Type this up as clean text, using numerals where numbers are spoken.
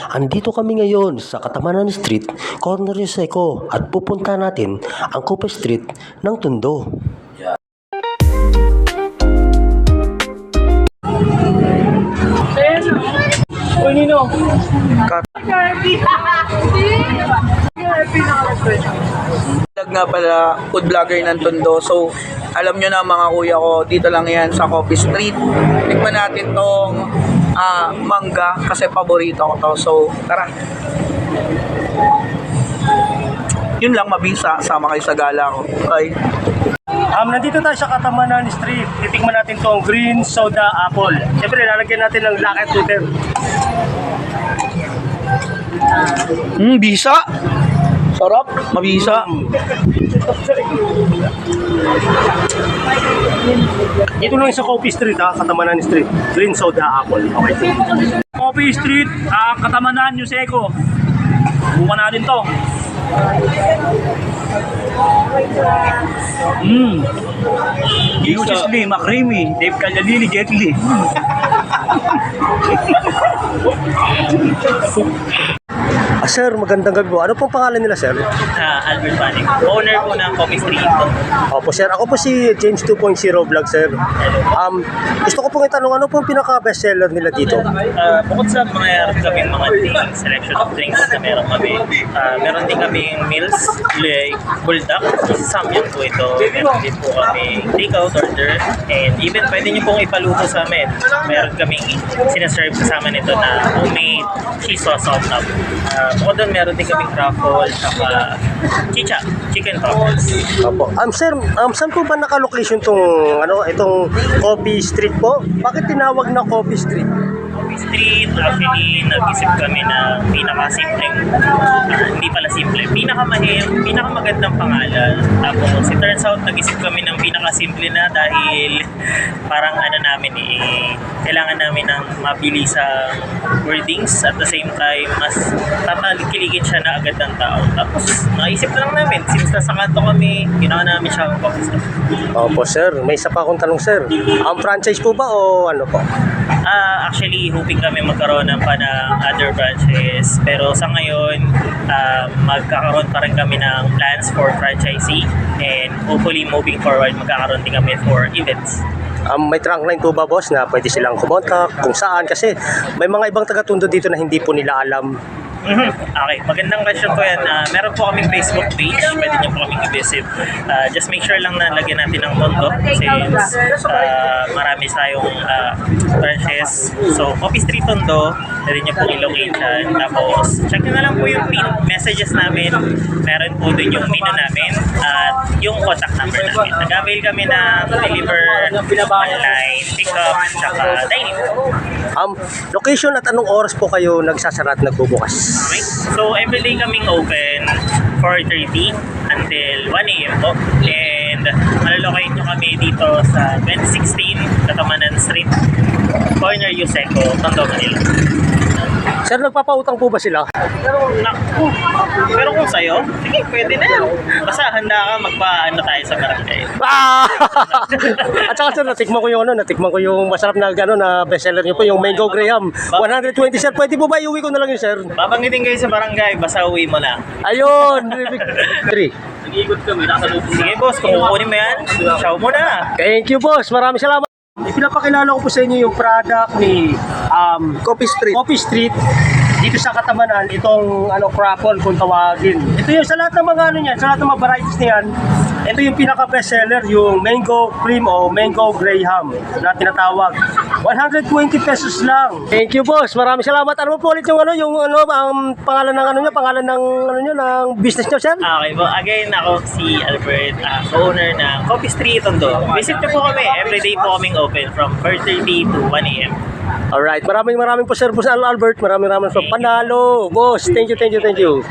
Andito kami ngayon sa Katamanan Street, Corner Yuseco at pupunta natin ang Cope Street ng Tondo. Uy, Nino. Vlog nga pala, food vlogger ng Tondo. So, alam nyo na mga kuya ko, dito lang yan sa Coffee Street. Tikman natin tong mangga kasi paborito ko to. So, tara. Yun lang, mabisa. Sama kayo sa gala ko. Okay. Nandito tayo sa Katamanan Street. Titikman natin tong green soda apple. Siyempre, lalagyan natin ng black and butter. Bisa. Sarap, mabisa. Dito lang sa Coffee Street, Katamanan Street. Green soda apple. Okay. Coffee Street, Katamanan, Yuseco. Bukan natin to. Usually, makrimi. Dave Kalalili, Jetli. Sir, magandang gabi po. Ano pong pangalan nila, sir? Albert Panik, owner po ng Coffee Street. Opo, sir. Ako po si James 2.0 Vlog, sir. Gusto ko pong itanong, ano pong pinaka-bestseller nila dito? Bukod sa mga kaming mga drinks, selection of drinks na meron kami, meron din kaming meals, like bulldog, samyang po ito. Meron din po kami takeout order, and even pwede nyo pong ipaluto sa amin. Meron kaming sinaserve kasama nito na homemade cheese sauce on top. Bukod doon, meron din kaming truffle, saka chicha, chicken truffles. Opo. Sir, saan po ba naka-location itong Coffee Street po? Bakit tinawag na Coffee Street? Coffee Street, actually, nag-isip kami na pinaka-simpleng, hindi pala simple, pinakamagandang pangalan. Tapos, it turns out, nag-isip kami ng pinaka-simple na dahil parang kailangan namin ng mabilis sa wordings, at the same time, mas tatakiligin siya na agad ng tao. Tapos, naisip lang namin, since nasa kanto kami, ginawa namin siya ang Coffee Street. Opo, sir. May isa pa akong tanong, sir. Franchise po ba o ano po? Actually, hoping kami magkaroon ng other branches. Pero sa ngayon, magkakaroon pa rin kami ng plans for franchisee. And hopefully, moving forward, magkakaroon din kami for events. May trunk line po ba, boss, na pwede silang kumontak kung saan? Kasi may mga ibang taga-Tondo dito na hindi po nila alam. Okay, magandang question po yan. Meron po kaming Facebook page, pwede nyo po kaming i-visit. Just make sure lang na lagyan natin ng Tondo since marami tayong branches. So, Coffee Street Tondo, pwede nyo po i-locate yan. Tapos, check nyo na lang po yung pin messages namin. Meron po dun yung menu namin at yung contact number namin. Nag-avail kami na deliver online, pick-up, tsaka dining. Location at anong oras po kayo nagsasara at nagbubukas? Okay. So, everyday kaming open 4:30 until 1 a.m. po. And malalocate nyo kami dito sa 2016 Katamanan Street, Corner Yuseco, Tondo, Manila. Sir, nagpapautang po ba sila? Pero kung sa'yo, sige, pwede na yan. Basta handa ka tayo sa barangay. At saka, sir, natikman ko yung masarap na bestseller niyo po, yung Mango Graham. 120, sir. Pwede po ba iuwi ko na lang yun, sir? Babanggitin kayo sa barangay, basta uwi mo na. Ayun! 3. Nag-iikot kami, sige boss, kung kukunin mo yan, ciao mo na. Thank you, boss. Maraming salamat. Ipinapakilala ko po sa inyo yung product ni Coffee Street dito sa Katamanan, itong crapple kung tawagin. Ito yung sa lahat ng mga sa lahat ng mga varieties niyan. Ito yung pinaka best seller, yung Mango Cream o Mango Graham na tinatawag. 120 pesos lang. Thank you, boss. Maraming salamat. Ano po ulit yung pangalan ng business niyo, sir? Okay po. Again, ako si Albert, owner ng Coffee Street Tondo. Visit niyo po kami. Everyday po kaming open from 4:30 to 1 a.m. Alright. Maraming po, sir, Albert. Maraming po. Panalo. Boss, thank you.